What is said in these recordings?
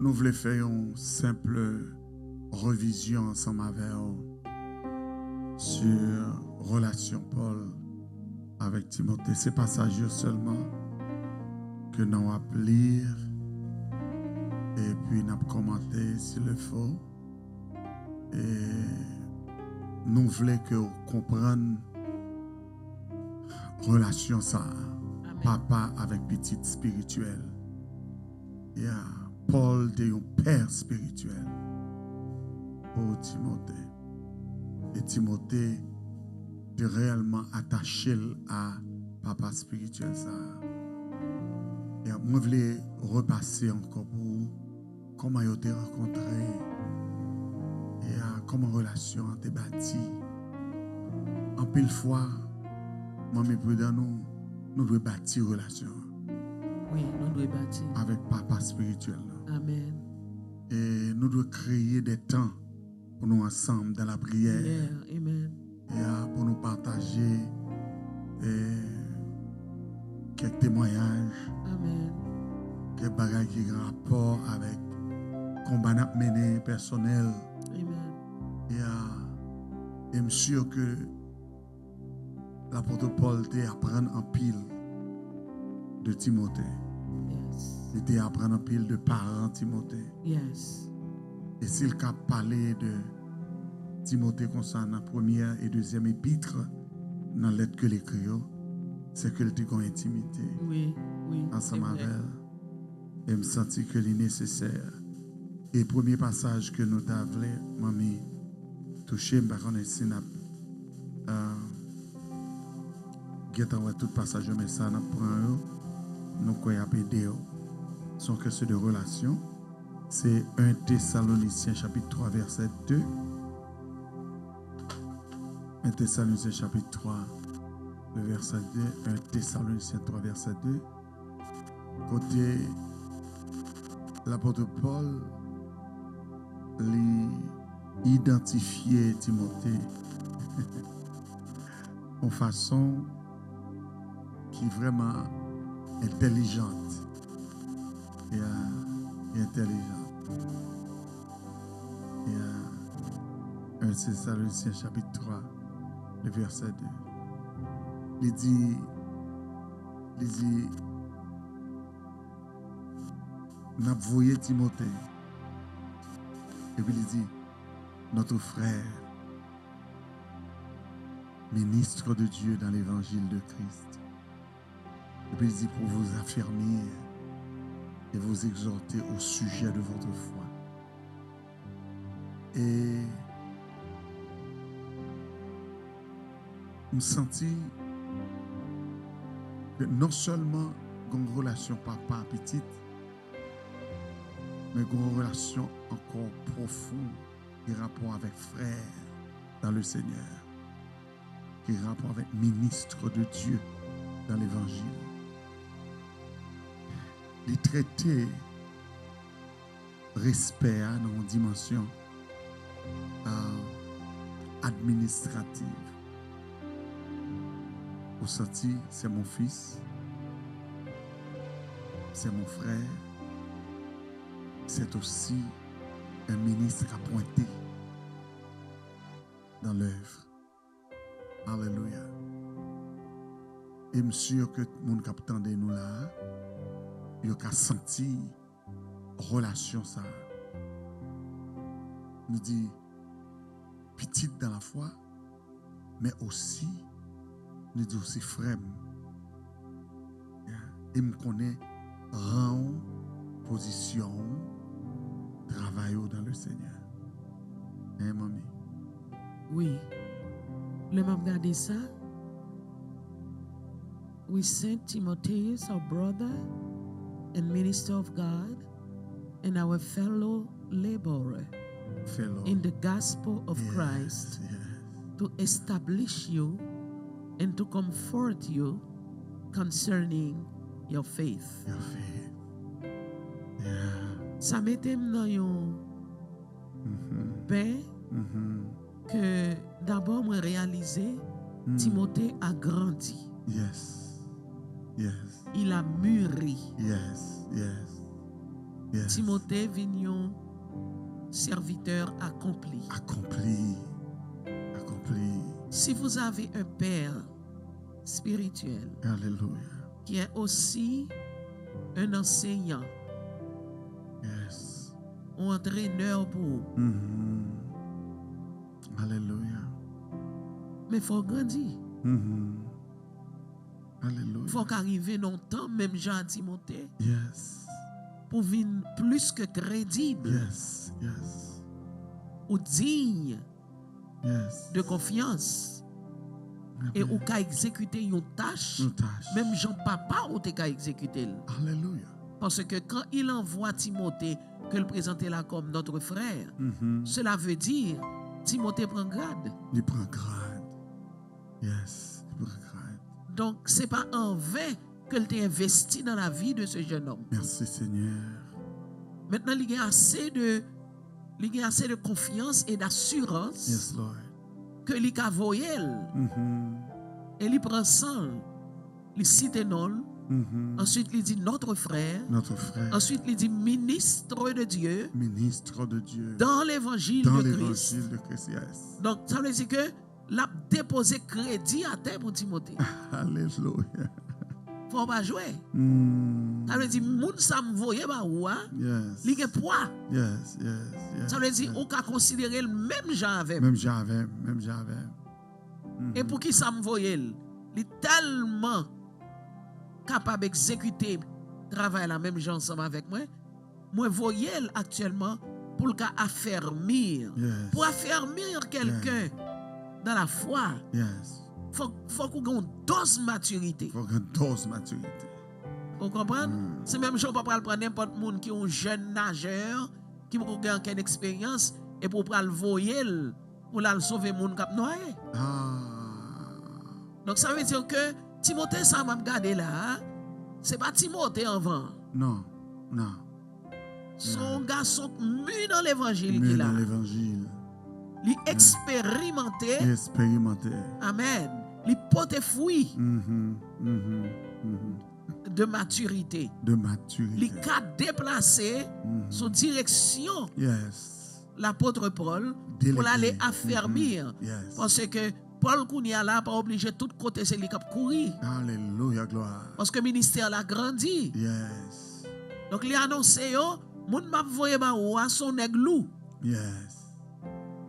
nous voulons faire une simple revision ensemble avec vous sur relation Paul avec Timothée. C'est passage seulement que nous allons lire et puis nous allons commenter s'il le faut. Et nous voulons que vous compreniez relation ça, Amen. papa avec petite spirituelle. Yeah. Paul était un père spirituel pour Timothée. Et Timothée est réellement attaché à papa spirituel ça. Et moi, je voulais repasser encore pour comment ils ont été rencontrés et comment relation a été bâtie. En pile fois, moi, mes prudents, nous devons bâtir une relation Oui, nous devons bâtir. avec papa spirituel. Amen. Et nous devons créer des temps pour nous ensemble dans la prière. Yeah, amen. Et pour nous partager quelques témoignages, Amen. quelques bagages qui ont rapport avec le combat mené personnel. Amen. Et je suis sûr que l'apôtre Paul t'a apprendre en pile de Timothée. Yes. Il t'a apprendre en pile de parents Timothée. Yes. Et s'il a parlé de Timothée concernant la première et deuxième épître, dans la lettre que l'écrit, c'est que tu as une intimité Oui, oui. ensemble c'est avec vrai. elle. Et me sentis que c'est nécessaire. Et le premier passage que nous avons, mamie, touché, je ne sais pas si nous avons tout passage, mais ça, nous avons aidé. Sont que ceux de relation. C'est 1 Thessaloniciens chapitre 3, verset 2. 1 Thessaloniciens chapitre 3, le verset 2. 1 Thessaloniciens 3, verset 2. Côté l'apôtre Paul, identifier Timothée en façon qui est vraiment intelligente et intelligente. Et 1 Thessaloniciens chapitre 3, le verset 2. Il dit, n'a voyé Timothée. Et puis il dit, notre frère, ministre de Dieu dans l'évangile de Christ. Et puis il dit, pour vous affermir et vous exhorter au sujet de votre foi. Et je me sentis que non seulement une relation papa petite, mais une relation encore profonde qui a rapport avec frère dans le Seigneur, qui a rapport avec ministre de Dieu dans l'évangile. Les traités respect dans une dimension administrative. Au senti, c'est mon fils, c'est mon frère, c'est aussi un ministre appointé dans l'œuvre. Alléluia. Et je suis sûr que tout le monde qui attend de nous là, il a senti relation ça. Nous dit petite dans la foi, mais aussi nous dit aussi frère. Et me connaît rang, position, travail dans le Seigneur. Hein, mamie? Oui. Le m'a regardé ça. We sent Timotheus, our brother and minister of God, and our fellow laborer Fellow. in the gospel of Yes, Christ, yes. to establish you and to comfort you concerning your faith. Your faith. Yeah. Ça mettait dans une paix que d'abord moi réalisé Timothée a grandi. Yes. Yes. Il a mûri. Yes. Yes. Yes. Timothée vignon serviteur accompli. Accompli. Accompli. Si vous avez un père spirituel Alléluia. qui est aussi un enseignant Yes. ou entraîneur pour vous, Alléluia. mais il faut grandir. Alléluia. Il faut qu'arriver longtemps, même Jean Timothée, Yes. pour venir plus que crédible Yes. Yes. ou digne Yes. de confiance et ou qu'à exécuter une tâche, Une tâche. même Jean papa ou t'es qu'à exécuter. Alléluia. Parce que quand il envoie Timothée, que le présenter là comme notre frère, cela veut dire Timothée prend grade. Il prend grade. Yes. Il prend grade. Donc c'est pas en vain que tu investi dans la vie de ce jeune homme. Merci Seigneur. Maintenant, il y a assez de confiance et d'assurance Yes, Lord. que il a voyé et il prend sang, il cite non, ensuite il dit notre frère, Notre frère. ensuite il dit ministre de Dieu Ministre de Dieu. dans l'évangile Dans de Christ. l'évangile de Christ. Yes. Donc ça veut dire que l'a déposé crédit à terre pour Timothée. Alléluia. Faut pas jouer. Ça veut dire moun ça me voyait ba ou Yes. li gen poids. Yes. Yes. Ça veut dire on ka considérer le même genre avec. Même j'avais. Même j'avais. Et pour qui ça me voyait, il est tellement capable d'exécuter travail la même gens ensemble avec moi. Moi voyais actuellement pour le cas affermir. Yes. Pour affermir quelqu'un dans la foi, Yes. faut qu'on ait une dose de maturité. Faut une dose maturité. Vous comprenez? C'est même chose pour prendre n'importe qui qui est un jeune nageur qui n'a aucune expérience et pour le voyer pour la sauver les gens qui sont noyés. Donc ça veut dire que Timothée, ça m'a regardé là, c'est pas Timothée en vent. Non. Non. Son garçon mu dans l'évangile Mais qu'il a. dans l'évangile. Il expérimenté. Expérimenté. Amen. Il porte fruit de maturité. De maturité. Il a déplacé son direction. Yes. L'apôtre Paul Délégué. pour aller affermir. Yes. Parce que Paul Kounia là pas obligé de tout côté c'est lui qui a couru. Alléluia, gloire. Parce que le ministère l'a grandi. Yes. Donc il a annoncé yo, moun m'a voyé ba ou a son aiglou. Yes.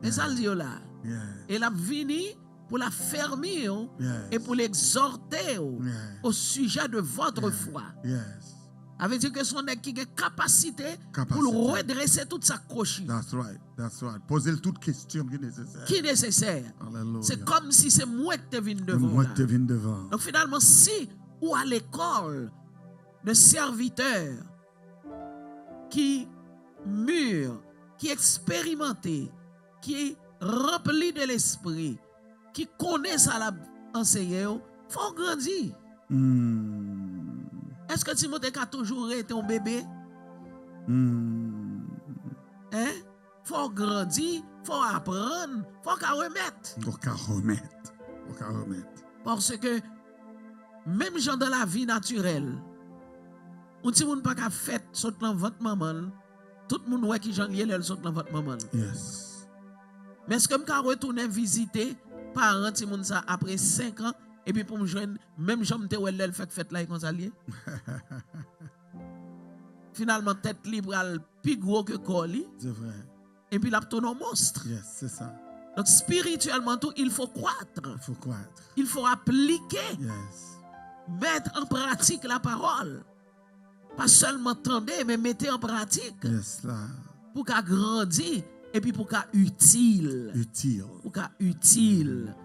Et ça le dit là. Yes. Et la vini pour la fermer yo, Yes. et pour l'exhorter yo, Yes. au sujet de votre foi. Yes. Ça veut dire que son aigle qui a capacité pour Capacité. redresser toute sa cochille. That's right. That's right. Posez toute question qui est nécessaire. Qui est nécessaire. Alléluia. C'est comme si c'est moi qui te viens devant. Moi là. qui te viens devant. Donc finalement, si ou à l'école de serviteurs qui mûr, qui expérimenté, qui est rempli de l'esprit, qui connaît ça la enseigner, faut grandir. Est-ce que Timothée a toujours été un bébé? Hein? Faut grandir, faut apprendre, faut qu'à remettre. Faut qu'à remettre. Faut qu'à remettre. Parce que même gens dans la vie naturelle, on ne peut pas qu'à faire sauter dans votre maman, tout le monde voit qui j'en lié saute dans votre maman. Yes. Mais est-ce que je peux retourner visiter parents ti moun ça après 5 ans et puis pour me joindre même gens te ouais elle fait fête là comme ça lié. Finalement tête libre plus gros que corps li C'est vrai. et puis la tourne au monstre. Yes, c'est ça. Donc spirituellement tout il faut croître. Il faut croître. Il faut appliquer, Yes. mettre en pratique la parole. Pas seulement entendre mais mettez en pratique Yes, là. pour qu'à grandir et puis pour qu'à utile. Utile. Pour qu'à utile.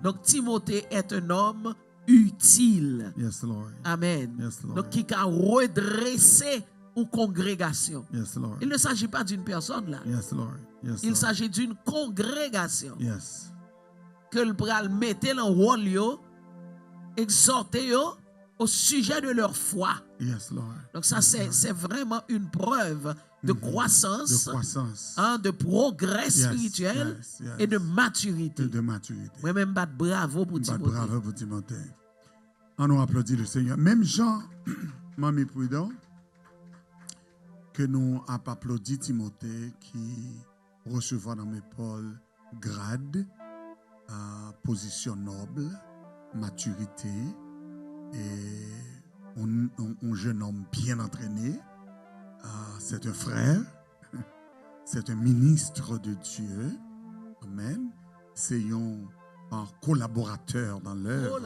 Donc Timothée est un homme utile. Yes, Lord. Amen. Yes, Lord. Donc qui a redressé une congrégation. Yes, Lord. Il ne s'agit pas d'une personne là. Yes, Lord. Yes, Il Lord. s'agit d'une congrégation Yes. que le bral mettait dans le rôle yo, exhorter yo au sujet de leur foi. Yes, Lord. Donc ça c'est vraiment une preuve de croissance, De croissance. hein, de progrès spirituel yes, yes. et de maturité. De maturité. Moi-même, bravo pour Timothée. Bravo pour Timothée. On nous applaudit le Seigneur. Même Jean, Mamie Prudent, que nous avons applaudi Timothée qui recevra dans mes Paul grade, position noble, maturité et un jeune homme bien entraîné. C'est un frère, c'est un ministre de Dieu. Amen. C'est un collaborateur dans l'œuvre.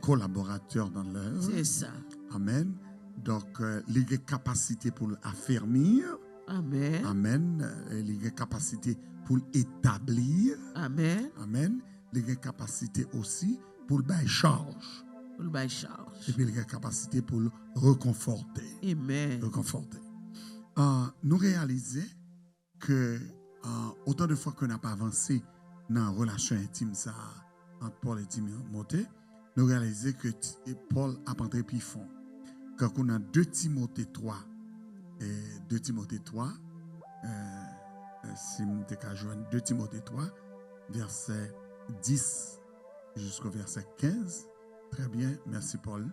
Collaborateur dans l'œuvre. C'est ça. Amen. Donc, il a capacité pour l'affermir. Amen. Amen. Il a capacité pour l'établir. Amen. Amen. Il a capacité aussi pour le bail charge. Pour le bail charge. Et puis il a capacité pour le reconforter. Amen. Reconforter. Nous réalisons que autant de fois qu'on n'a pas avancé dans la relation intime ça, entre Paul et Timothée, nous réalisons que Paul a entré plus fond. Quand on a 2 Timothée 3, et 2 Timothée 3, si nous avons joindre 2 Timothée 3, verset 10 jusqu'au verset 15. Très bien, merci Paul.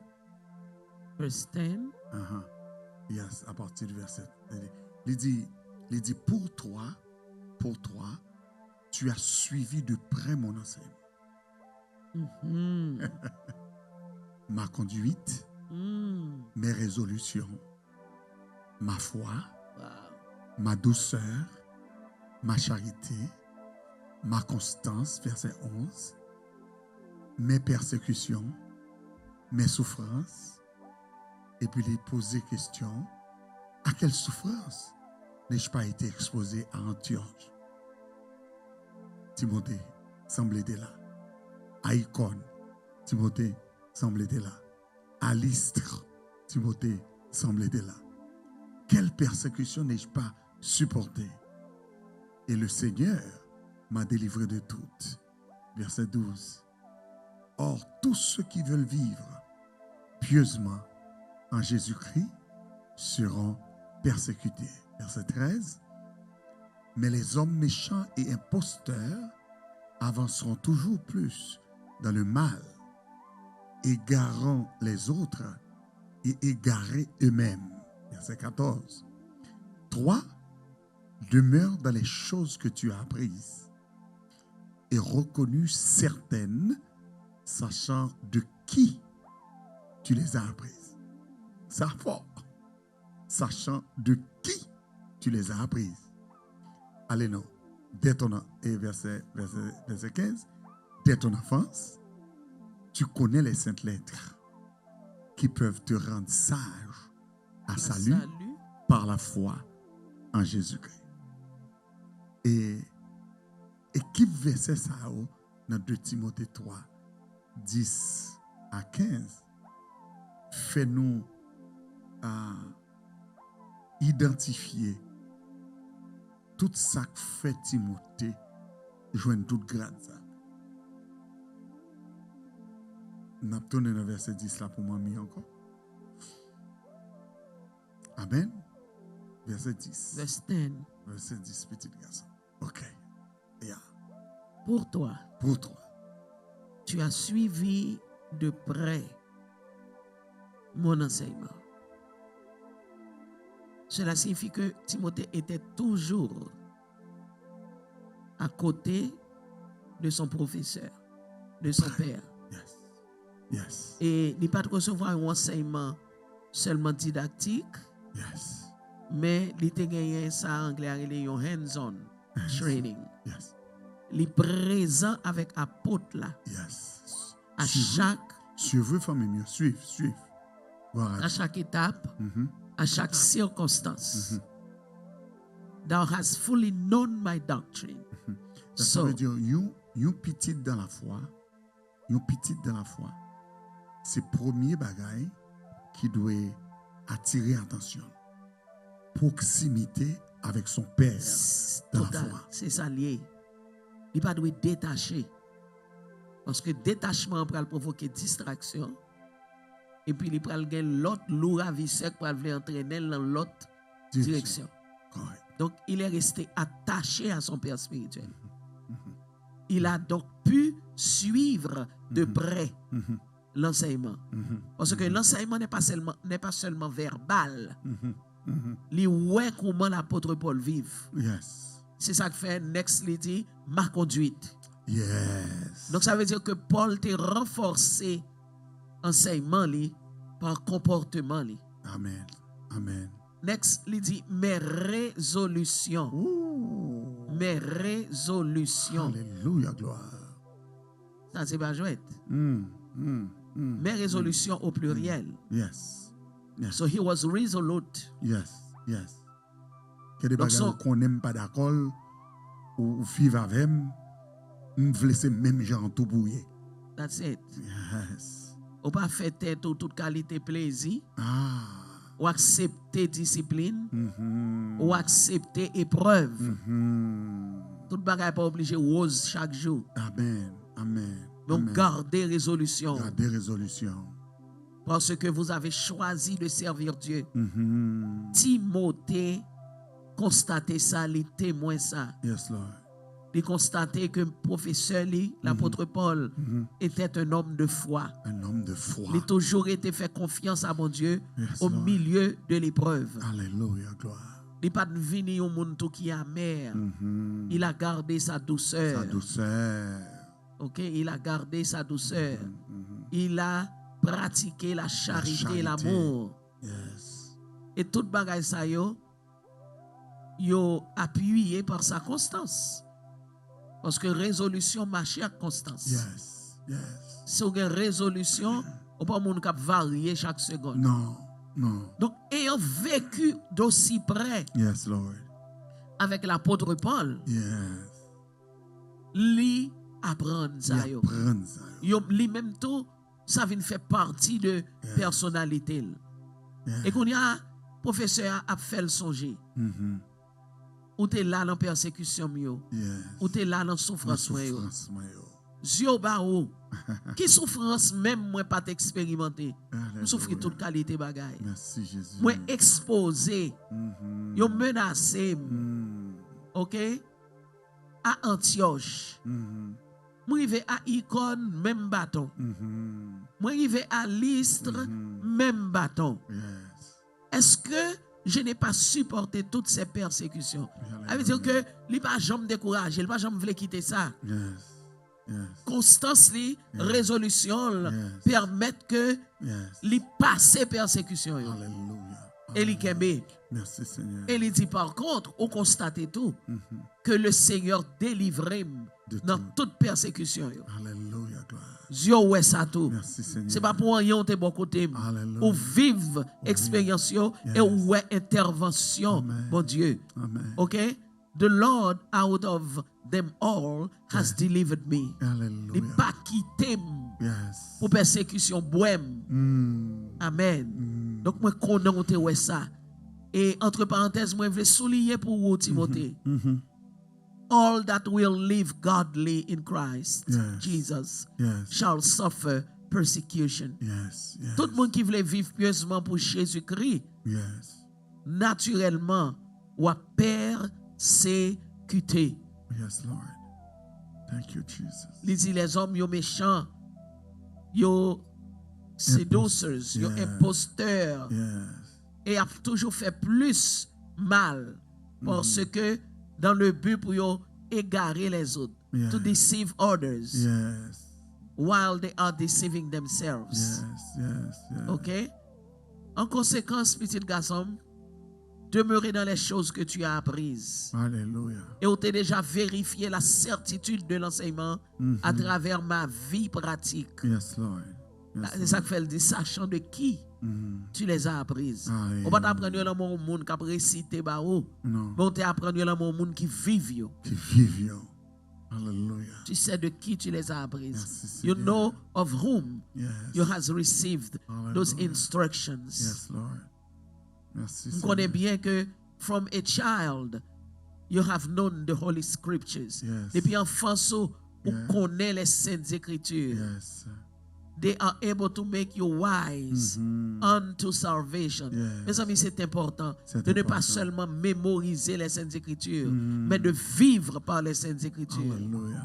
Verse 10. Yes, à partir du verset. Il dit pour toi, tu as suivi de près mon enseignement. Ma conduite, mes résolutions, ma foi, ma douceur, ma charité, ma constance, verset 11, mes persécutions, mes souffrances. Et puis il posait question, à quelle souffrance n'ai-je pas été exposé à Antioche? Timothée semble être là. À Icône, Timothée semble être là. À Lystre, Timothée semble être là. Quelle persécution n'ai-je pas supportée? Et le Seigneur m'a délivré de toutes. Verset 12. Or, tous ceux qui veulent vivre pieusement en Jésus-Christ seront persécutés. Verset 13. Mais les hommes méchants et imposteurs avanceront toujours plus dans le mal, égarant les autres et égarés eux-mêmes. Verset 14. Toi, demeure dans les choses que tu as apprises et reconnues certaines, sachant de qui tu les as apprises. Ça fort. Sachant de qui tu les as apprises. Allez, non. Dès ton, et verset 15. Dès ton enfance, tu connais les saintes lettres qui peuvent te rendre sage à salut par la foi en Jésus-Christ. Et qui verset ça dans 2 Timothée 3, 10 à 15, fait-nous identifier tout ça que fait Timothée, joindre toute grade ça. Nous avons tourné dans verset 10 là pour moi encore. Amen. Verset 10. Verset 10. Verset 10, petit garçon. Ok. Yeah. Pour toi, tu as suivi de près mon enseignement. Cela signifie que Timothée était toujours à côté de son professeur, de son père. Yes. Yes. Et il n'est pas de recevoir un enseignement seulement didactique, yes, mais il a gagné ça en anglais, il a un hands-on training. Yes. Il est présent avec apôtre là. Yes. À chaque. Suivez, famille mieux. Suivez. À chaque étape, à chaque circonstance. Thou hast fully known my doctrine. Ça veut dire, you petit dans la foi, c'est premier bagage qui doit attirer attention. Proximité avec son père dans la foi. C'est ça lié. Il ne doit pas détacher. Parce que détachement peut provoquer distraction. Et puis il peut gagner l'autre lourd à vie sec pour aller entraîner dans l'autre direction. Donc il est resté attaché à son père spirituel. Il a donc pu suivre de près l'enseignement. Parce que l'enseignement n'est pas seulement verbal, li ouais comment l'apôtre Paul vive. Yes. C'est ça que fait next li dit ma conduite. Yes. Donc ça veut dire que Paul t'a renforcé enseignement li par comportement li. Amen. Amen. Next li dit mes résolutions. Ooh. Mes résolutions. Alléluia, gloire. Ça c'est pas jouet. Mes résolutions au pluriel. Yes. Yes. So he was resolute. Yes. Yes. Que des Donc, bagages qu'on n'aime pas d'accord ou vivre avec, on veut laisser même gens tout bouiller. That's it. Yes. Ou pas faire tête ou toute qualité plaisir. Ah. Ou accepter discipline. Ou accepter épreuve. Tout bagage pas obligé rose chaque jour. Amen. Amen. Donc Amen. gardez résolution. Gardez résolution. Parce que vous avez choisi de servir Dieu. Timothée constatait ça, les témoins ça. Yes, Lord. Il constatait que le professeur, l'apôtre Paul, était un homme de foi. Un homme de foi. Il a toujours été fait confiance à mon Dieu Yes, au Lord. milieu de l'épreuve. Alléluia, gloire. Il n'est pas venu au monde tout qui est amer. Il a gardé sa douceur. Sa douceur. Ok, il a gardé sa douceur. Il a pratiqué la charité, l'amour. Yes. Et toute bagaille ça yo appuyé par sa constance. Parce que résolution marche à constance. Yes. Yes. Si vous avez une résolution, on peut pas varier chaque seconde. Non. Non. Donc, ayant vécu d'aussi près Yes, Lord. avec l'apôtre Paul, Yes. lui apprendre ça. Il apprend ça. Lui même tout, ça vient faire partie de personnalité. Yes. Et qu'on y a, professeur a fait le songer. Ou t'es là dans persécution mio. Yes. Ou t'es là dans souffrance yo. Souffrance, moi, yo. Zio ba ou. Qui souffrance même moi pas t'expérimenter. Alléluia. Souffrir toute qualité bagaille. Merci, Jésus. Moi exposé. Yo menacé. OK? À Antioche. Moi arrivé à Icône même bâton. Moi arrivé à Lystre même bâton. Yes. Est-ce que je n'ai pas supporté toutes ces persécutions? Ça veut dire que il pas jamais découragé, il pas jamais voulu quitter ça. Yes. Yes. Constance li, résolution Yes. permettent que Yes. li passer persécution yo. Alléluia. Et li kembe. Merci, Seigneur. Et il dit par contre, on constate tout que le Seigneur délivrait De dans tout. toute persécution yo. Alléluia, gloire. Dieu ouais ça tout. Merci, Seigneur. C'est pas pour rien on te bon côté. Alléluia. Ou vive expérience yo Yes. et ouais intervention, Amen. mon Dieu. Amen. Okay? The Lord out of them all has delivered me. Il Alléluia. pas quitté Yes. pour persécution bohème. Amen. Donc moi connais on te ouais ça. Et entre parenthèses, moi je veux souligner pour vous Timothée. All that will live godly in Christ Yes. Jesus Yes. shall suffer persecution. Yes. Yes. Tout le monde qui veut vivre pieusement pour Jésus-Christ, Yes. naturellement, va persécuter. Yes, Lord. Thank you, Jesus. Il dit les hommes yo méchants, yo séducers, yo Yeah. imposteurs, Yes. et a toujours fait plus mal parce que dans le but pour yo égarer les autres, Yeah. to deceive others Yes. while they are deceiving themselves. Yes. Yes. Yes. OK? En conséquence, petit garçon, demeurez dans les choses que tu as apprises. Alléluia. Et on t'a déjà vérifié la certitude de l'enseignement à travers ma vie pratique. Yes, Lord. Yes, C'est ça que fait le dit, sachant de qui tu les as apprises. Amen. On va t'apprendre dans mon monde qui a récité bao, Non. mais on t'apprendre dans mon monde qui vivent yo. Qui vivent, yo. Alléluia. Tu sais de qui tu les as apprises. Merci, You Seigneur. know of whom Yes. you has received those Hallelujah. instructions. Yes, Lord. Merci, On connaît Seigneur. bien que from a child, you have known the Holy Scriptures. Yes. Depuis enfance, on Yeah. connaît les Saintes Écritures. Yes. They are able to make you wise unto salvation. Yes. Mes amis, c'est important C'est de ne pas important. seulement mémoriser les Saintes Écritures, mais de vivre par les Saintes Écritures. Alléluia.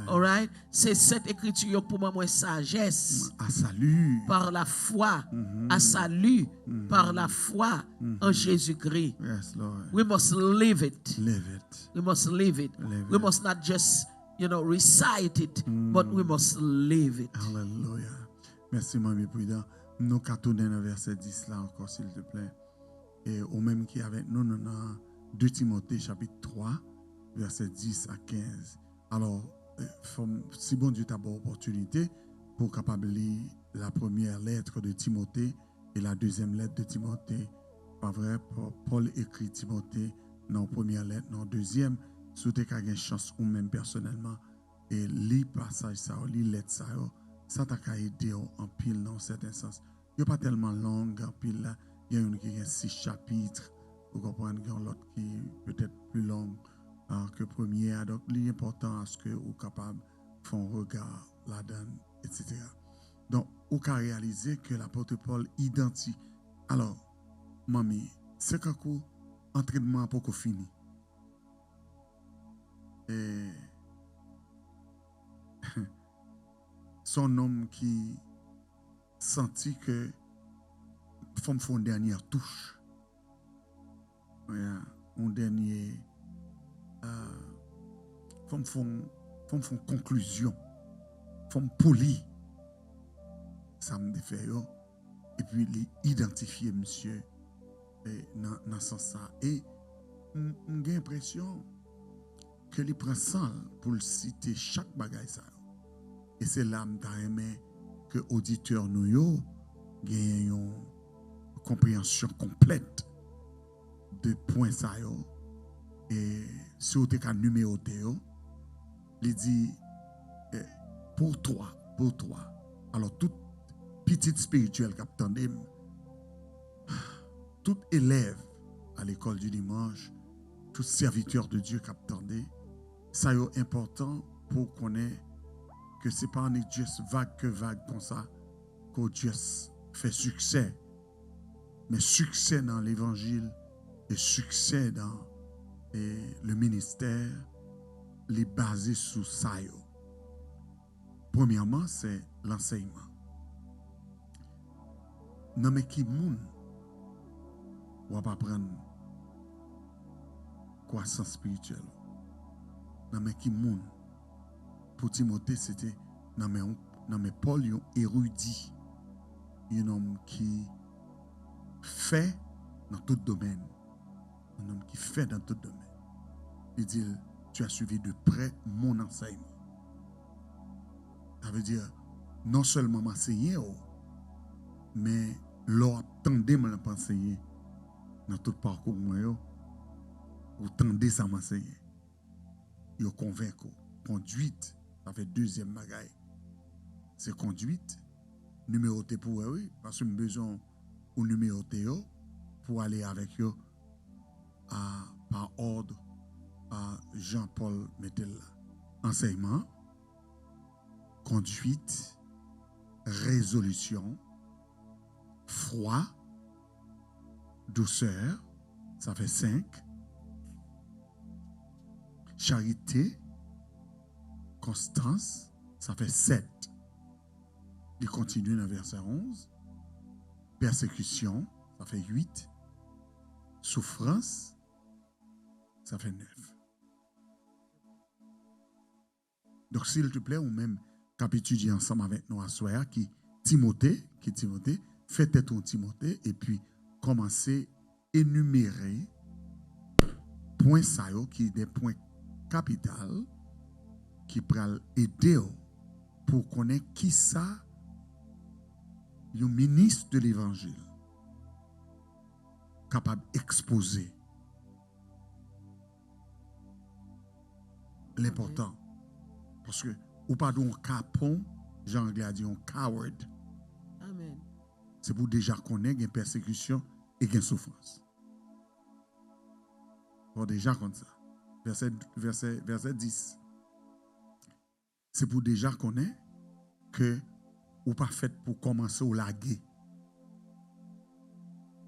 All right? C'est cette écriture pour moi sagesse. À salut. Par la foi. À salut. Par la foi en Jésus-Christ. Yes, Lord. We must live it. Live it. We must live it. Live We it. must not just, recite it, but we must live it. Alléluia. Merci, Mamie Prudent. Nous allons tourner dans le verset 10 là encore, s'il te plaît. Et au même qui est avec nous, nous avons 2 Timothée chapitre 3, verset 10 à 15. Alors, si bon Dieu t'a bonne opportunité pour capable lire la première lettre de Timothée et la deuxième lettre de Timothée. Pas vrai, Paul écrit Timothée dans la première lettre, dans la deuxième, si tu as une chance ou même personnellement, et lire passage ça, lire lettre ça t'a aidé en pile dans un certain sens. Il n'est pas tellement long en pile là, il y a une qui a 6 chapitres, vous comprenez, il y a l'autre qui est peut-être plus long que première, donc l'important est que vous capable de faire un regard là-dedans, etc. Donc, vous pouvez réaliser que l'apôtre Paul identifie. Alors, mamie, c'est quand l'entraînement pour fini. Et son homme qui sentit que font une dernière touche. Un dernier font conclusion. Font poli. Ça me fait et puis l'identifier monsieur dans ce sens ça. Et j'ai l'impression que les prend ça pour le citer chaque bagaille ça. Et c'est là que auditeur nous gagne une compréhension complète de points ça et si vous avez numéroté il dit pour toi alors toute petite spirituelle qui tout élève à l'école du dimanche, tout serviteur de Dieu qui attendait, ça est important pour connaître que ce n'est pas juste vague comme ça que Dieu fait succès, mais succès dans l'évangile et succès dans le ministère, les basé sur ça. Premièrement, c'est l'enseignement. Non mais qui moun ou pas prendre croissance spirituelle. Non mais qui moun pour Timothée c'était non mais Paul un érudit, un homme qui fait dans tout domaine, un homme qui fait dans tout domaine. Il dit tu as suivi de près mon enseignement. Ça veut dire non seulement m'enseigner mais l'on attendait me l'enseigner dans tout parcours moi ou tendez ça m'enseigner. Yo convaincu. Conduite, ça fait deuxième bagaille. C'est conduite, numéroté pour oui, parce que nous besoin ou numéroté pour aller avec eux par ordre à Jean-Paul Mettel. Enseignement, conduite, résolution, foi, douceur, ça fait 5. Charité, constance, ça fait 7. Il continue dans le verset 11. Persécution, ça fait 8. Souffrance, ça fait 9. Donc, s'il te plaît, ou même qu'étudier ensemble avec nous à soir, qui Timothée, faites ton Timothée, et puis commencez à énumérer points ça qui des points capitaux qui pourraient aider pour connaître qui ça le ministre de l'évangile capable d'exposer l'important. Parce que ou pas un capon, Jean-Anglais a dit un coward. Amen. C'est pour déjà connaître une persécution et une souffrance. Pour déjà comme ça. Verset 10. C'est pour déjà connaître que ou pas fait pour commencer au laguer.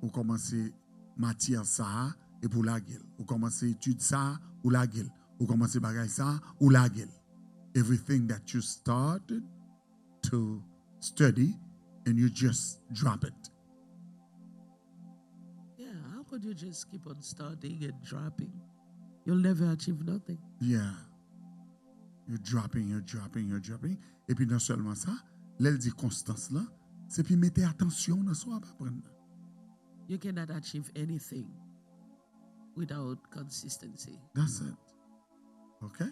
Ou commencer matière ça et pour laguer. Ou commencer étude ça ou laguer. Ou commencer bagaille ça ou laguer. everything that you started to study and you just drop it. Yeah, how could you just keep on starting and dropping? You'll never achieve nothing. Yeah. You're dropping. Et puis non seulement ça, l'elle dit constance là, c'est puis mettez attention dans soi pas prendre. You cannot achieve anything without consistency. That's it. OK?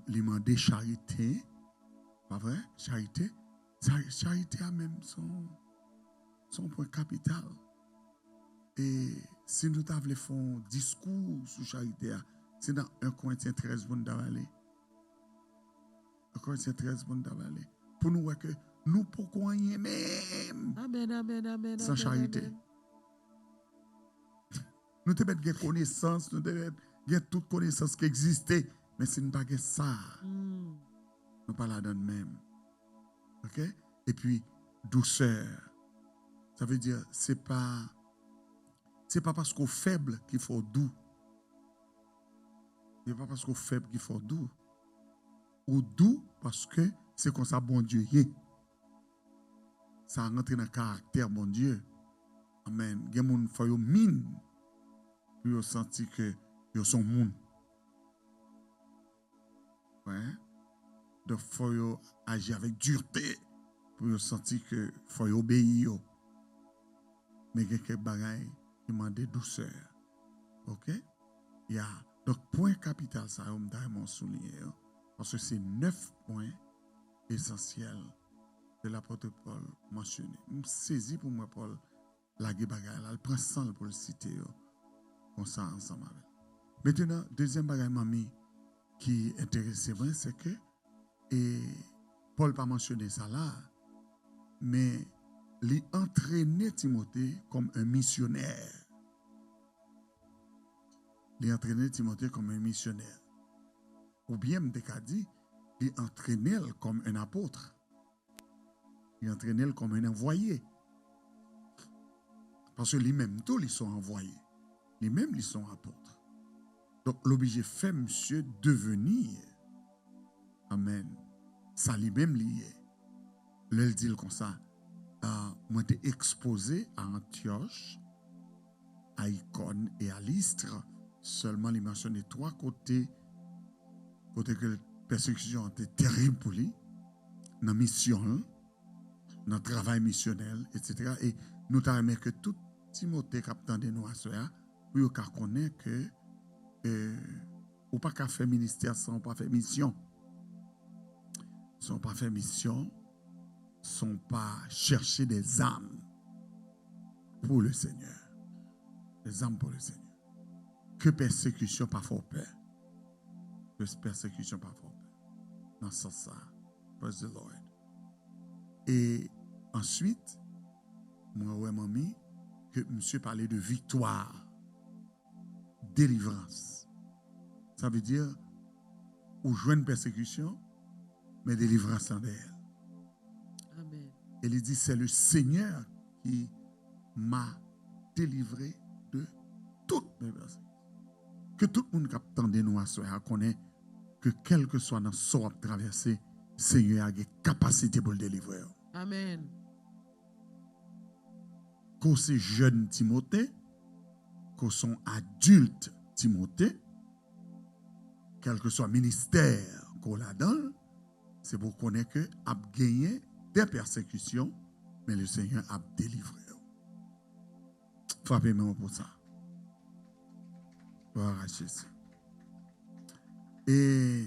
Li mandé charité, pas vrai? Charité a même son point capital. Et si nous t'avons fait un discours sur charité, c'est dans 1 Corinthiens 13 bon d'aller. 1 Corinthiens 13 bon d'aller. Pour nous voir que nous pourquoi rien même Amen. sans charité. Nous devons avoir connaissance, nous devons avoir toute connaissance qui existait, mais si nous n'avons pas ça, nous pas la donne même. OK? Et puis douceur. Ça veut dire c'est pas parce qu'on est faible qu'il faut doux. C'est pas parce qu'on est faible qu'il faut doux. Ou doux parce que c'est comme ça bon Dieu y est. Ça rentre dans le caractère bon Dieu. Amen. Il y a des gens qui font mine pour sentir que ils sont monde. Ouais. Donc il faut agir avec dureté pour sentir que faut obéir. Mais il y a quelques bagailles qui demandent douceur. OK? Yeah. Donc, point capital, ça, on doit souligner. Parce que c'est 9 points essentiels que l'apôtre Paul mentionné. Je saisis pour moi, Paul, la bagaille, il prend 100 pour le citer. Comme ça, ensemble avec. Maintenant, deuxième bagaille, mamie, qui est intéressant, c'est que, et Paul n'a pas mentionné ça là, mais il entraînait Timothée comme un missionnaire. Il entraînait Timothée comme un missionnaire. Ou bien, je dit, il entraînait comme un apôtre. Il entraînait comme un envoyé. Parce que lui-même, tous ils sont envoyés. Lui-même, ils sont apôtres. Donc, l'obligé fait monsieur devenir. Amen. Ça lui-même lié. Le dit comme ça. Moi, j'ai exposé à Antioche, à Icône et à Lystre. Seulement, il mentionne 3 côtés que la persécution était terrible pour lui, dans la mission, dans le travail missionnel, etc. Et nous avons que tout Timothée qui attendait nous à cela, oui, on connaît que ou pas qu'à faire ministère sans pas faire mission. Sans pas faire mission, sans pas chercher des âmes pour le Seigneur. Des âmes pour le Seigneur. Que persécution pas fort peur. Que persécution pas fort peur. Dans ce sens ça. Praise the Lord. Et ensuite, moi ouais mamie que monsieur parlait de victoire, délivrance. Ça veut dire ou joindre persécution, mais délivrance en elle. Amen. Et il dit c'est le Seigneur qui m'a délivré de toutes mes persécutions. Que tout le monde qui attend nous à soi connaît que quel que soit dans ce qu'on a traversé, Seigneur a une capacité pour le délivrer. Amen. Quand c'est jeune Timothée, quand son adulte Timothée, quel que soit le ministère qu'on a dans, c'est pour connaître que a gagné des persécutions, mais le Seigneur a délivré. Frappez-moi pour ça. Arracher ça. Et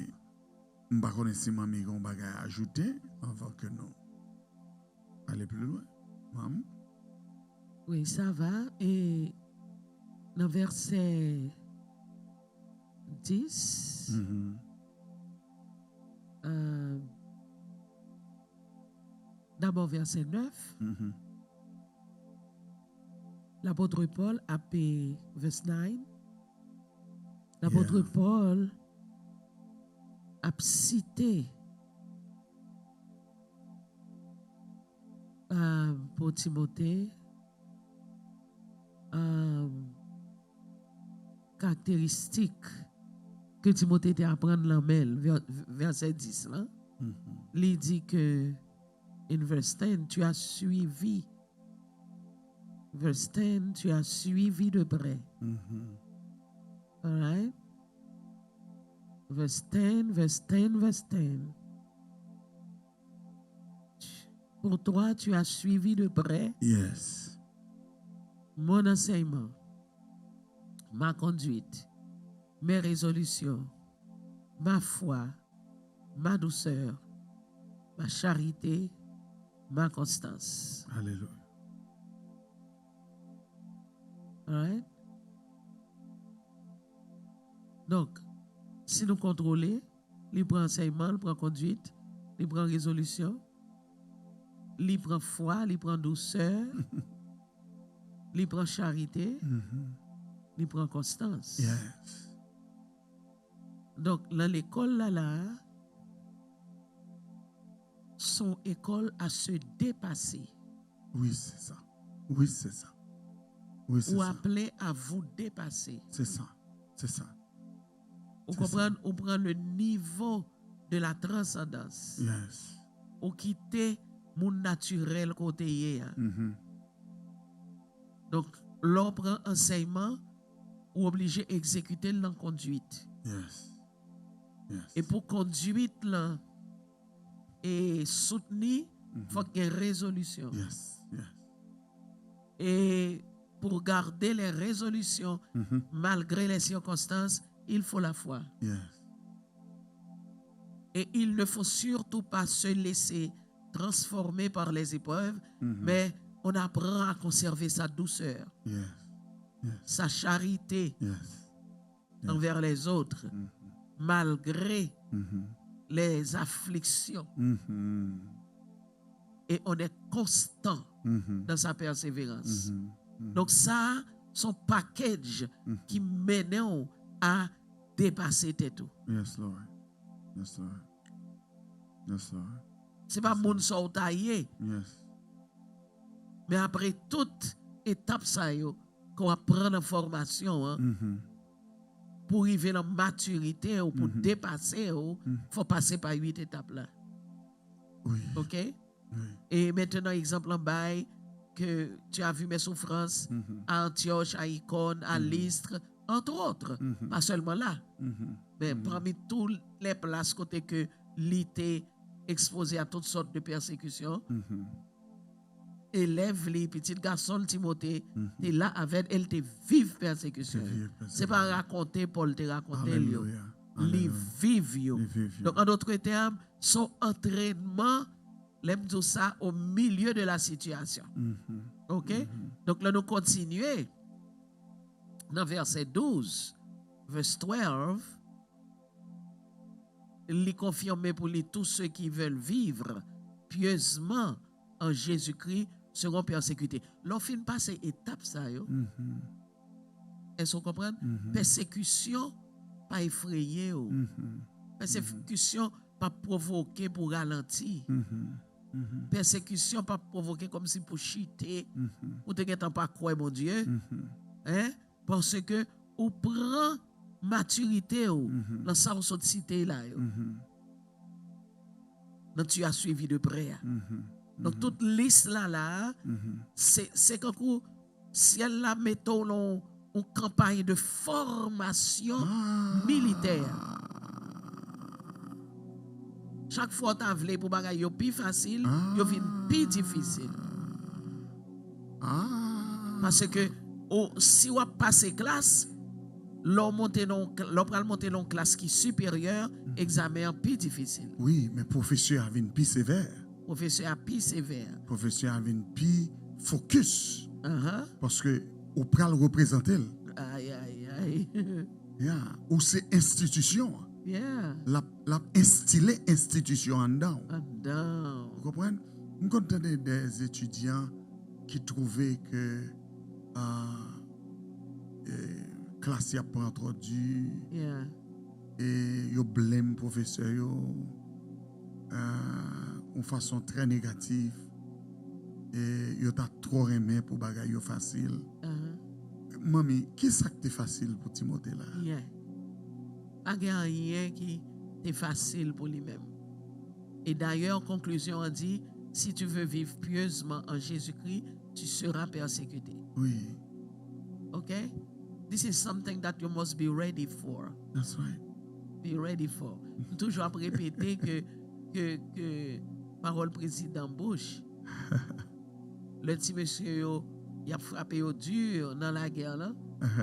je ne sais pas si maman a un bagage à ajouter avant que nous aller plus loin. Maman? Oui, ça va. Et dans verset 10, d'abord verset 9, l'apôtre Paul a payé verset 9. L'apôtre Paul a cité pour Timothée caractéristiques que Timothée te apprendre l'amel, verset 10 là. Il dit que in verse 10, tu as suivi. Verse 10, tu as suivi de près. All right? Verse 10, verse 10, verse 10. Pour toi, tu as suivi de près Yes. mon enseignement, ma conduite, mes résolutions, ma foi, ma douceur, ma charité, ma constance. Alléluia. All right? Donc, si nous contrôlons, il prend enseignement, il prend conduite, il prend résolution, il prend foi, il prend douceur, il prend charité, il prend constance. Yes. Donc, dans l'école là, son école à se dépasser. Oui, c'est ça. Oui, c'est ça. Oui, c'est Ou ça. appelé à vous dépasser. C'est ça. C'est ça. Vous comprenez? On prend le niveau de la transcendance. Yes. Ou quitter mon naturel côté. Donc, l'on prend enseignement ou obligé d'exécuter la conduite. Yes. Yes. Et pour conduite là, et soutenir, il faut qu'il y ait résolution. Yes. Yes. Et pour garder les résolutions, malgré les circonstances, il faut la foi. Yes. Et il ne faut surtout pas se laisser transformer par les épreuves, mais on apprend à conserver sa douceur, Yes. Yes. sa charité Yes. envers les autres, malgré les afflictions. Et on est constant dans sa persévérance. Donc ça, son package qui mène à dépasser tout. Yes, Lord. Yes, Lord. Yes, Lord. C'est pas mon sort taillé, Yes. mais après toute étape ça qu'on va prendre en formation pour arriver à la maturité ou pour dépasser, il faut passer par 8 étapes là. Oui. OK? Oui. Et maintenant, exemple en bas, que tu as vu mes souffrances à Antioche, à Icône, à Lystre, entre autres. Pas seulement là, mais parmi toutes les places côté que l'été exposé à toutes sortes de persécutions. Élève les petits garçons, Timothée, et là avec elle, te vive persécution. C'est pas raconter, Paul te raconter, Alléluia. les vivent. Vive. Donc, en d'autres termes, son entraînement, l'aime tout ça au milieu de la situation. OK? Donc, là, nous continuons. Dans verset 12, verset 12, il confirme pour lui tous ceux qui veulent vivre pieusement en Jésus-Christ seront persécutés. L'on fin passer étape ça yo. Est-ce qu'on comprend? Persécution pas effrayer ou. Persécution pas provoquer pour ralentir. Persécution pas provoquer comme si pour chiter ou te gêne pas croire mon Dieu. Hein? Parce que ou prend maturité ou dans ça on cité là yo. Donc tu as suivi de près. Donc toute liste là c'est quand si elle la mettons en campagne de formation militaire. Chaque fois tu voulu pour bagay yo plus facile, yo vinn plus difficile. Parce que si on passe classe, l'on monter dans classe qui supérieure, examen plus difficile. Oui, mais professeur a une plus sévère. Professeur a plus sévère. Professeur a une plus focus. Parce que ou pral représenter. Aïe. Yeah. Ou c'est institution. Yeah. La instiller institution en dedans. Vous comprenez? Nous entendons des étudiants qui trouvaient que classe n'a pas introduit. Yeah. Et ils blâment professeur de façon très négative. Et ils ont trop aimé pour bagay yo facile. Mami, qui est-ce qui est facile pour Timothée là? Yeah. Pas rien qui est facile pour lui-même. Et d'ailleurs, en conclusion, on dit, si tu veux vivre pieusement en Jésus-Christ, tu seras persécuté. Oui. Okay? This is something that you must be ready for. That's right. Be ready for. Toujours répéter que parole président Bush, le petit monsieur, il a frappé au dur dans la guerre là.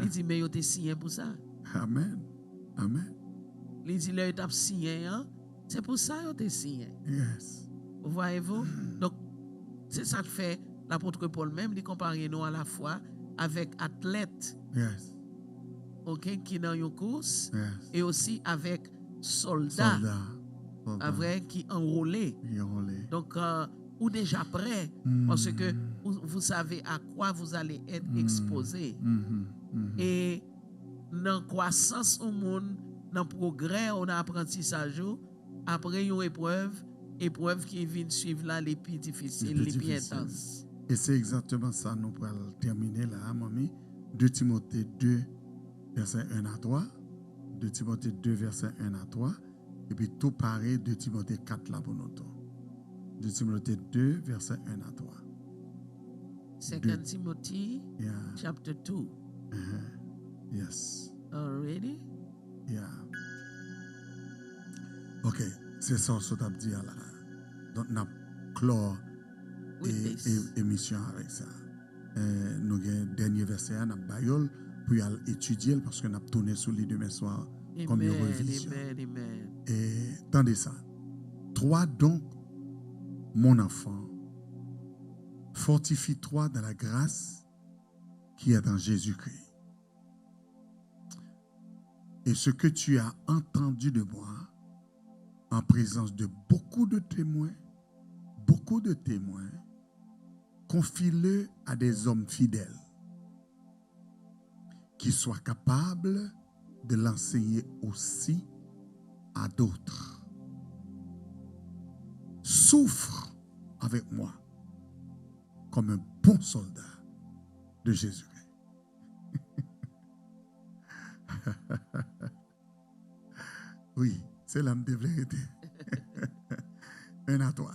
Il dit, mais il a signé pour ça. Amen. Amen. Il dit, là, il a signé, hein? C'est pour ça qu'il a signé. Yes. Voyez-vous? Donc, c'est ça que fait l'apôtre Paul même, il compare nous à la fois avec athlètes, Yes. okay, qui dans une course, Yes. et aussi avec soldats, vrai, qui enrôlés. Donc, ou déjà prêts, parce que vous savez à quoi vous allez être exposé. Et dans la croissance au monde, dans le progrès, on a apprentissage, après une épreuve qui vient suivre là, les plus difficiles, les plus intenses. Et c'est exactement ça, nous allons terminer là, mamie. 2 Timothée 2, verset 1 à 3. 2 Timothée 2, verset 1 à 3. Et puis tout pareil, 2 Timothée 4 là pour nous. 2 Timothée 2, verset 1 à 3. 2 Timothy, chapter 2. Yes. Already? Yeah. Ok, c'est ça ce que tu as dit là. Donc, nous clore émission avec ça. Nous avons dernier verset, nous avons pour étudier parce que nous avons tourné sur les demain soir comme une révision. Et attendez ça. Toi donc, mon enfant, fortifie-toi dans la grâce qui est en Jésus-Christ. Et ce que tu as entendu de moi, en présence de beaucoup de témoins, confie-le à des hommes fidèles qui soient capables de l'enseigner aussi à d'autres. Souffre avec moi comme un bon soldat de Jésus-Christ. Oui, c'est l'âme de vérité. Un à toi.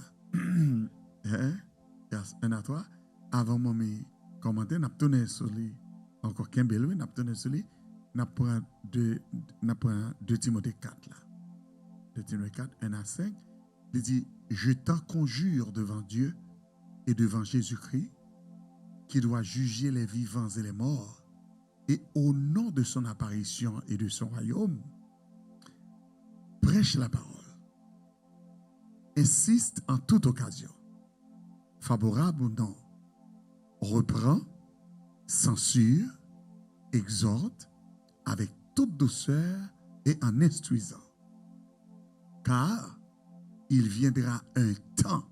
Yes, un à toi. Avant moi, commenter, n'a tourné sur lui. Encore qu'un bel, n'a tourné sur lui. N'a pris 2 Timothée 4 là. 2 Timothée 4, 1 à 5. Il dit, je t'en conjure devant Dieu et devant Jésus-Christ, qui doit juger les vivants et les morts, et au nom de son apparition et de son royaume, prêche la parole. Insiste en toute occasion, favorable ou non, reprend, censure, exhorte avec toute douceur et en instruisant. Car il viendra un temps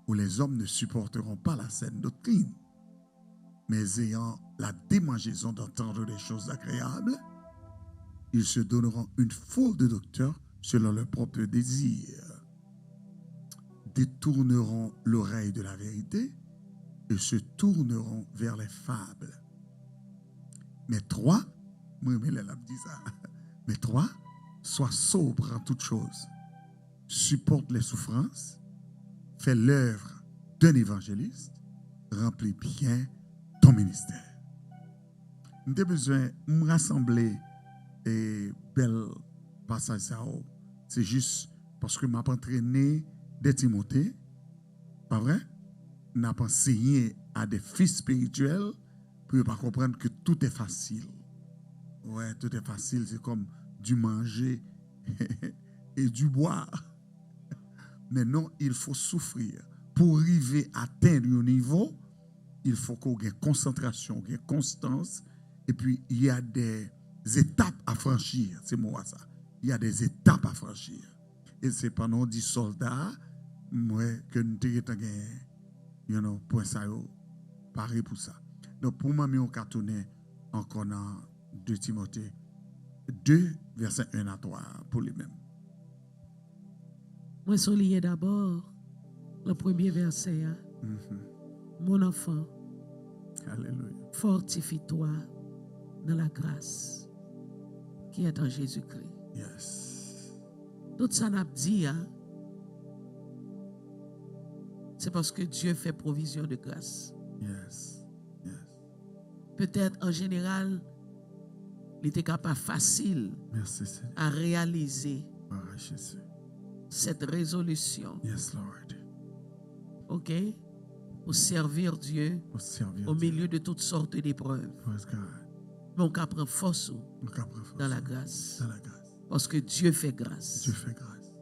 où les hommes ne supporteront pas la saine doctrine, mais ayant la démangeaison d'entendre des choses agréables, ils se donneront une foule de docteurs selon leur propre désir, détourneront l'oreille de la vérité et se tourneront vers les fables. Mais toi, sois sobre en toutes choses, supporte les souffrances, fais l'œuvre d'un évangéliste, remplis bien ton ministère. Nous avons besoin de me rassembler et bel passage ça. C'est juste parce que m'a entraîné des Timothée, pas vrai? N'a pas enseigné à des fils spirituels pour ne pas comprendre que tout est facile. Ouais, tout est facile, c'est comme du manger et du boire. Mais non, il faut souffrir. Pour arriver à atteindre un niveau, il faut qu'on ait concentration, qu'on ait constance. Et puis, il y a des étapes à franchir. C'est moi ça. Il y a des étapes à franchir. Et c'est pendant 10 soldats, moi, que nous avons pour ça, pareil pour ça. Donc, pour moi, on a tourné encore dans 2 Timothée 2, verset 1 à 3, pour les mêmes. Moi, je souligne d'abord le premier verset. Mon enfant, Alléluia. Fortifie-toi dans la grâce qui est en Jésus-Christ. Yes. Tout ça n'a pas dit, hein? C'est parce que Dieu fait provision de grâce. Yes. Yes. Peut-être en général, il était capable facile Merci Seigneur. à réaliser Par Jésus. cette résolution, Yes, Lord. ok, pour servir Dieu Pour servir au Dieu. milieu de toutes sortes d'épreuves. Praise God. Mais on peut prendre force Nous capable dans la grâce, Dans la grâce. parce que Dieu fait grâce. Dieu fait grâce.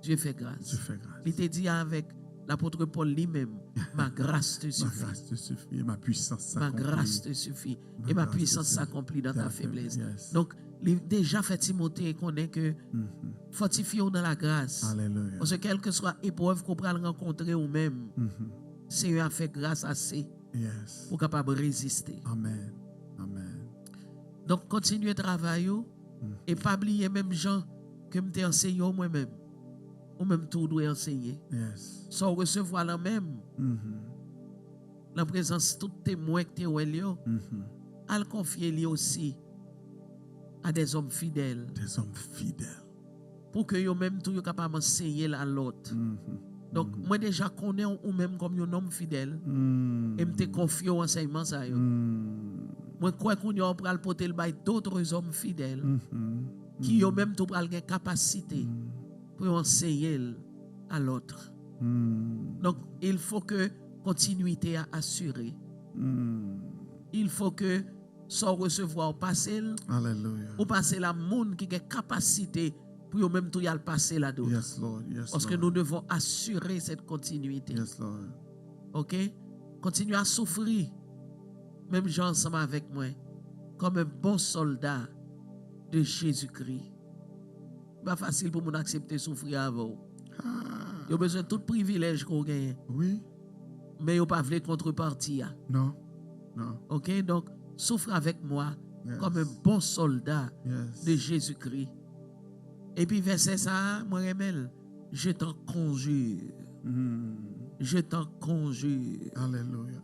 Dieu fait grâce. Dieu fait grâce. Il t'a dit avec l'apôtre Paul lui-même, ma grâce te Ma suffit. grâce te suffit et ma puissance Ma s'accomplit. grâce te suffit. Ma Et ma grâce te puissance suffit. s'accomplit dans ta faiblesse. Yes. Donc, il déjà fait Timothée connaît que Mhm. fortifions dans la grâce. Alléluia. Parce que quelle que soit l'épreuve qu'on pourra rencontrer ou même, Mhm. Seigneur a fait grâce assez Yes. pour capable résister. Amen. Amen. Donc, continuez à travailler et pas oublier même gens que je t'ai enseigné moi-même. Ou même tout doit enseigner. Yes. Sans recevoir la même, Mhm. la présence de tout témoin que tu es, Mhm. à le confier lui aussi à des hommes fidèles. Des hommes fidèles. Pour que eux-mêmes tout capable d'enseigner à l'autre. Mhm. Donc, moi déjà connais ou même comme un homme fidèle. Mhm. Et me confié au enseignement ça. Mhm. Moi, crois qu'on y a pour porter le bail d'autres hommes fidèles Mhm. qui eux-mêmes tout pral gen capacité pour enseigner à l'autre. Mhm. Donc, il faut que continuité à assurer. Mhm. Il faut que sans recevoir passer Alléluia. ou passer la monde qui a capacité pour eux-mêmes tout y a le passer là d'autres. Yes, Lord. Yes, Parce que Lord. nous devons assurer cette continuité. Yes, Lord. OK? Continuez à souffrir. Même gens ensemble avec moi. Comme un bon soldat de Jésus-Christ. Pas facile pour nous accepter souffrir avant. Ah. Il y a besoin de tout privilège qu'on gagne. Oui. Mais il n'y a pas de contrepartie. Non. Non. OK? Donc, souffre avec moi Yes. comme un bon soldat Yes. de Jésus-Christ. Et puis, verset ça, moi, Remel, je t'en conjure. Mhm. Je t'en conjure Alléluia.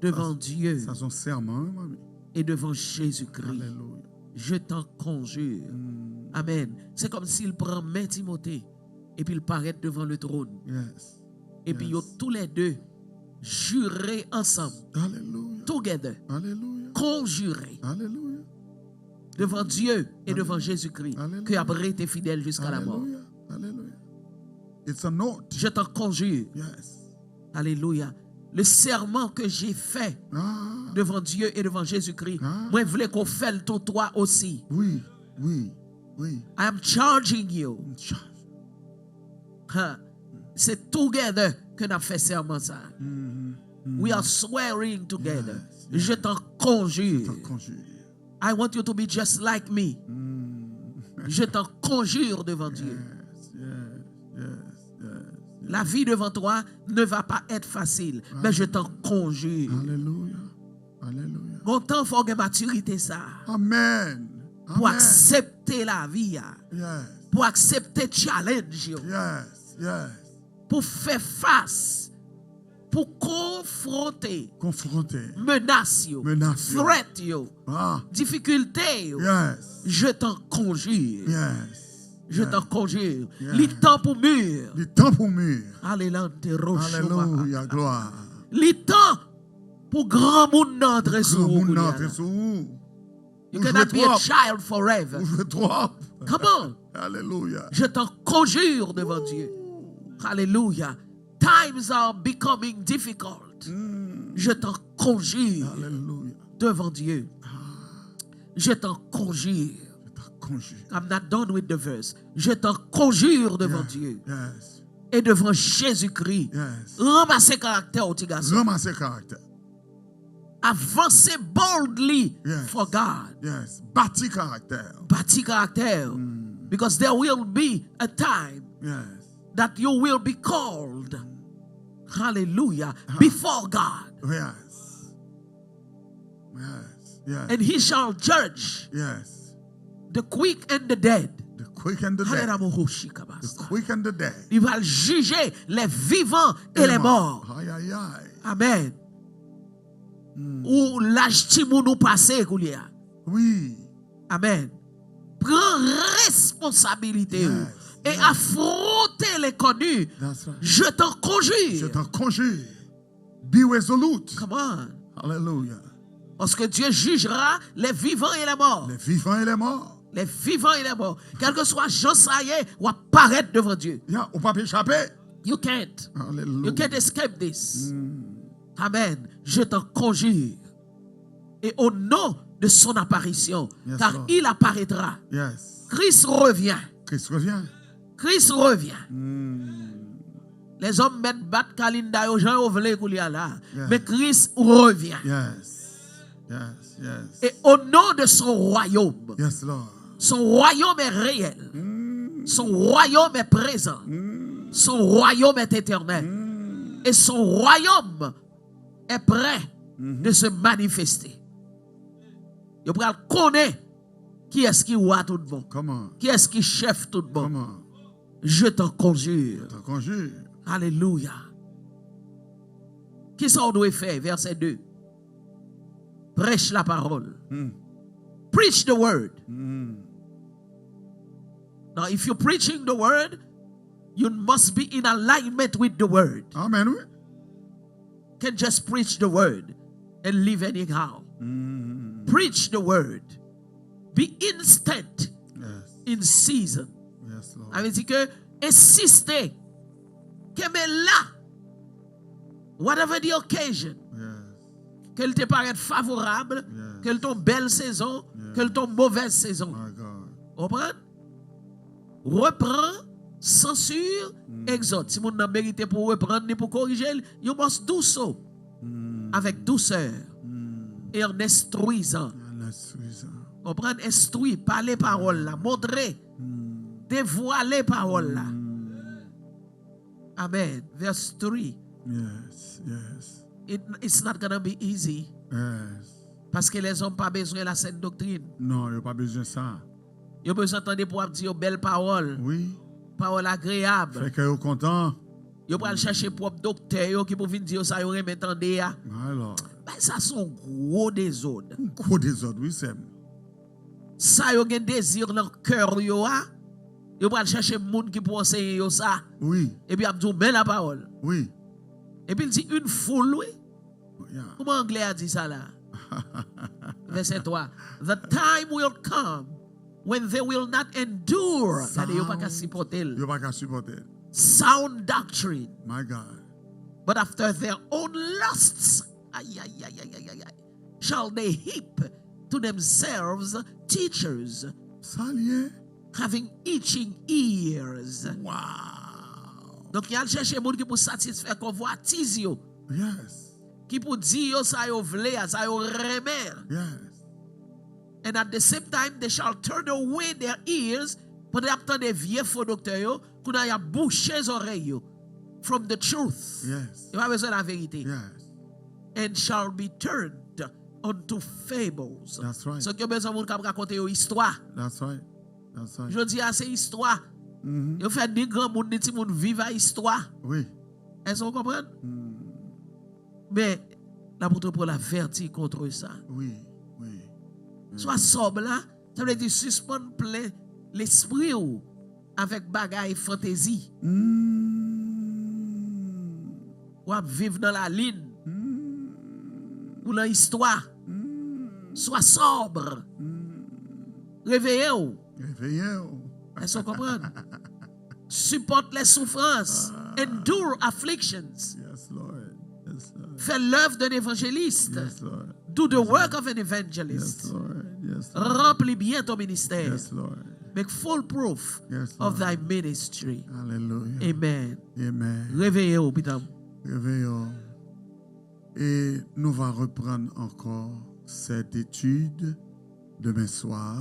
devant Dieu Ça, son serment, mamie. et devant Jésus-Christ. Alléluia. Je t'en conjure. Mhm. Amen. C'est comme s'il prend main Timothée et puis il paraît devant le trône. Yes. Et puis, ils Yes. ont tous les deux juré ensemble, Alléluia. together, Alléluia. conjuré Alléluia. devant Dieu et Alléluia. devant Jésus-Christ, Alléluia. qui a été fidèle jusqu'à la mort. Alléluia. Alléluia. It's a note. Je t'en conjure. Yes. Alléluia. Le serment que j'ai fait Ah. devant Dieu et devant Jésus-Christ, Ah. moi, je voulais qu'on fasse le tout toi aussi. Oui. Oui. Oui. I am charging you. Huh. C'est together que nous avons fait serment ça. Mhm. We are swearing together. Yes, Je t'en conjure. T'en conjure. I want you to be just like me. Mhm. Je t'en conjure devant Dieu. Yes. Yes. Yes. Yes. La vie devant toi ne va pas être facile, mais je t'en conjure. Alléluia. Alléluia. Mon temps, il faut que maturité ça. Amen. Pour Amen. accepter la vie, Yes. pour accepter challenge, yo, Yes. Yes. pour faire face, pour confronter Confronté. menaces, yo, Menaces, yo. threat, yo, Ah. difficultés. Yo. Yes. Je t'en conjure. Yes. Je Yes. t'en conjure. Yeah. Le temps pour mûr. Du temps pour mûr. Alléluia. Alléluia. Gloire. Le temps pour grand monde d'entrer sur Grand vous. monde entre sous. You Vous cannot jouez be a trop. child forever. Vous jouez trop. Come on. Alléluia. Je t'en conjure devant Dieu. Alléluia. Times are becoming difficult. Mm. Je t'en conjure Alléluia. devant Dieu. Je t'en conjure. Je t'en conjure. I'm not done with the verse. Je t'en conjure devant Dieu Yes. et devant Jésus-Christ. Yes. Ramassez caractère, petit garçon. Ramassez caractère. Avancez boldly Yes. for God. Yes. Bâti caractère. Bâti caractère. Because there will be a time Yes. that you will be called. Hallelujah. Before God. Yes. Yes. Yes. And he shall judge Yes. the quick and the dead. The quick and the dead. The quick and the dead. Il va juger les vivants et les morts. Aïe, aïe, aïe. Amen. Ou l'âge timou nous passé, Koulia. Oui. Amen. Prends responsabilités Yes, et yes. affronter l'inconnu. That's right. Je t'en Je conjure. t'en conjure. Be resolute. Come on. Hallelujah. Parce que Dieu jugera les vivants et les morts. Les vivants et les morts. Les vivants et les morts. Quel que soit Jean Saillé ou apparaître devant Dieu. Yeah, on peut pas échapper. You can't. Hallelujah. You can't escape this. Amen. Je t'en conjure. Et au nom de son apparition, Yes, car Lord. il apparaîtra. Yes. Christ revient. Christ revient. Christ revient. Les hommes mettent battre Kalinda aux gens au vle koulia là. Yeah. Mais Christ revient. Yes. Yes. Yes. Et au nom de son royaume, Yes, Lord. son royaume est réel. Son royaume est présent. Son royaume est éternel. Et son royaume est prêt de se manifester. Vous pouvez connaître qui est-ce qui voit tout bon. Come on. Qui est-ce qui chef tout bon. Come on. Je t'en conjure. T'en conjure. Alléluia. Qu'est-ce qu'on doit faire? Verset 2. Prêche la parole. Preach the word. Now, if you're preaching the word, you must be in alignment with the word. Amen. Oui. Can't just preach the word and live anyhow. Preach the word. Be instant Yes. in season. Yes, Lord. Ça veut dire que insister. Que mais là, whatever the occasion, Yes. qu'elle te paraît favorable, Yes. qu'elle tombe belle saison, qu'elle tombe mauvaise saison. My God. Comprends? Reprends, censure, exhorte. Si vous n'avez mérité pour reprendre ni pour corriger, you must do so. Avec douceur et en instruisant. Comprendre, instruire, parler parole là, montrer, dévoiler parole là. Amen. Verse 3. Yes. Yes. It's not gonna be easy. Yes. Parce que les hommes n'ont pas besoin de la saine doctrine. Non, il n'y a pas besoin de ça. Ils ont besoin d'entendre pour dire belles paroles, Oui. paroles agréables. Fait que vous content. Ils vont chercher propre docteur qui pour venir dire ça, ils vont m'entendre. Alors. Ben, ça sont gros désordre. Gros désordre, oui, c'est. Ça, ils ont un désir dans le cœur. Ils vont chercher des gens qui pour enseigner ça. Oui. Et puis, ils vont dire la parole. Oui. Et puis, il dit une foule, oui. Yeah. Comment l'anglais a dit ça là? Verset 3. The time will come when they will not endure. Sound. Ils ne pas supporter. Il n'y a pas qu'à supporter. Sound doctrine. My God. But after their own lusts, shall they heap to themselves teachers Salut. having itching ears. Wow. Donc, il y a chercher des gens qui pour satisfaire convoitise yo, Yes. qui pour dire ça yo vle, ça yo remer. Yes. And at the same time, they shall turn away their ears, pour they attendre des vieux faux docteurs yo, qu'on a bouché les oreilles yo, from the truth. Yes. Il n'y a pas besoin de la vérité. Yes. And shall be turned unto fables. That's right. So, il y a besoin de gens qui raconter une histoire. That's right. That's right. Je dis à ces histoires. Il fait des grands monde, des petits monde vivent à histoire. Oui. Est-ce que vous comprenez? Mais l'apôtre Paul a averti contre ça. Oui. Oui. Soit sobre là, ça veut dire suspendre plein l'esprit ou avec bagaille fantaisie. Ou à vivre dans la ligne. Ou dans l'histoire. Sois sobre. Réveillez-vous. Réveillez-vous. Est-ce que vous comprenez? Supporte les souffrances. Endure afflictions. Yes, Lord. Yes, Lord. Fais l'œuvre d'un évangéliste. Yes, Lord. Do the work of an evangelist. Yes, Lord. Yes, Lord. Remplis bien ton ministère. Yes, Lord. Make full proof Yes, of Lord. thy ministry. Hallelujah. Amen. Amen. Réveillez-vous, putain. Réveillons. Et nous allons reprendre encore cette étude demain soir.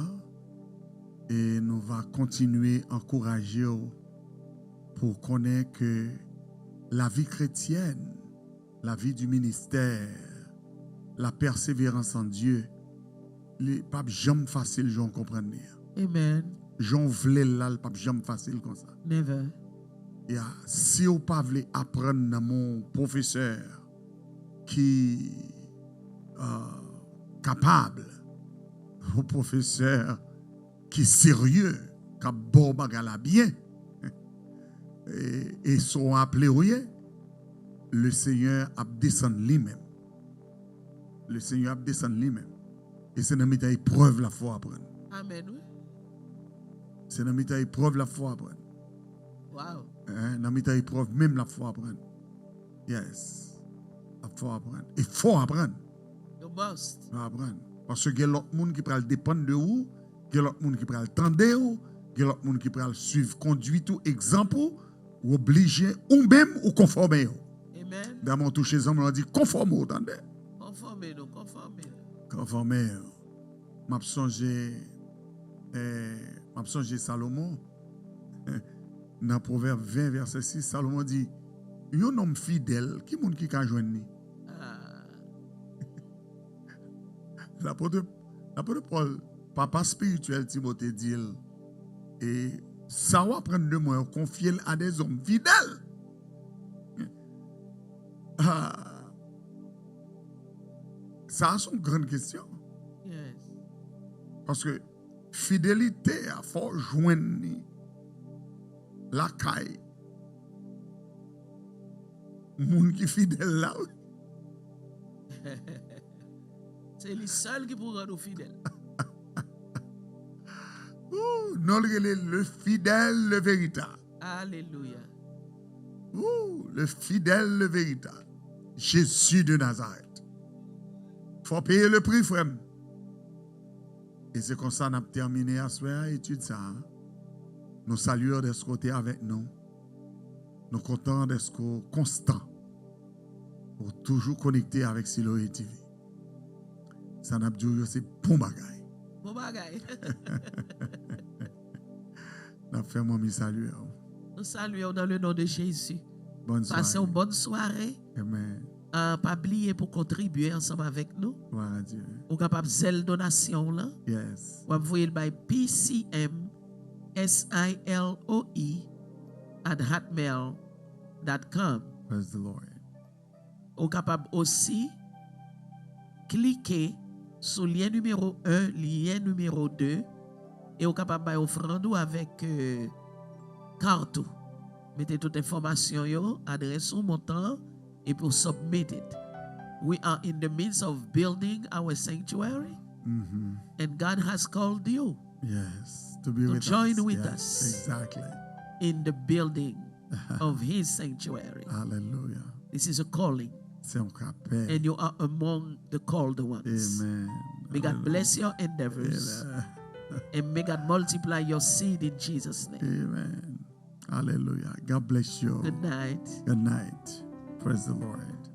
Et nous allons continuer à encourager pour connaître que la vie chrétienne, la vie du ministère, la persévérance en Dieu, les pas jamais facile, j'en comprends. Amen. J'en voulais là, le pas jamais facile comme ça. Never. Yeah. Si vous ne voulez apprendre dans mon professeur qui capable, mon professeur qui est sérieux, qui bon bagala bien et sont appelés rien, le Seigneur a descendu lui-même. Le Seigneur a descendu lui-même. Et c'est dans mes épreuve la foi apprendre. Amen, oui. C'est dans mes épreuve la foi apprendre. Wow. Dans mes épreuve même la foi apprendre. Yes. La foi apprendre. Et faut apprendre. You must. Faut apprendre. Parce que il y a l'autre monde qui peut dépendre de vous, il y a l'autre monde qui peut attendre vous, il y a l'autre monde qui peut suivre conduite ou exemple ou obliger ou même ou conformer. Amen. Dans mon toucher les hommes, on dit conformer, attendez. Conformez-nous, conformez. Conformer. M'a songé Salomon dans Proverbe 20 verset 6, Salomon dit un homme fidèle, qui monde qui ka joindre? L'apôtre Paul, papa spirituel Timothée dit et ça va prendre de moi confier à des hommes fidèles. Ça c'est une grande question. Yes. Parce que fidélité a faut joindre la caille. Moun qui fidèle là. C'est les seuls qui pourront nous fidèles. Non, le fidèle, le véritable. Alléluia. Le fidèle, le véritable. Jésus de Nazareth. Il faut payer le prix, frère. Et c'est comme ça qu'on a terminé à ce étude ça. Nous saluons de ce côté avec nous. Nous comptons d'être constant pour toujours connecter avec Siloé TV. Ça n'a pas dit c'est bon bagaille. Bon bagaille. Nous faisons un salut. Nous saluons dans le nom de Jésus. Bonne soirée. Passez une bonne soirée. Amen. Pas oublier pour contribuer ensemble avec nous. Gloire à Dieu. Ou capable zèle donation là. Yes. Ou envoyer by PCM SILOE@hotmail.com. Praise the Lord. Ou capable aussi cliquer sur lien numéro 1, lien numéro 2 et ou capable de offrande avec carte. Mettez toute information yo, adresse ou montant et pour submit it. We are in the midst of building our sanctuary and God has called you Yes. To be to with join us. with Yes, us Exactly. in the building of his sanctuary. Hallelujah. This is a calling C'est un appel. and you are among the called ones. Amen. May God bless your endeavors and may God multiply your seed in Jesus' name. Amen. Hallelujah. God bless you. Good night. Good night. Praise the Lord.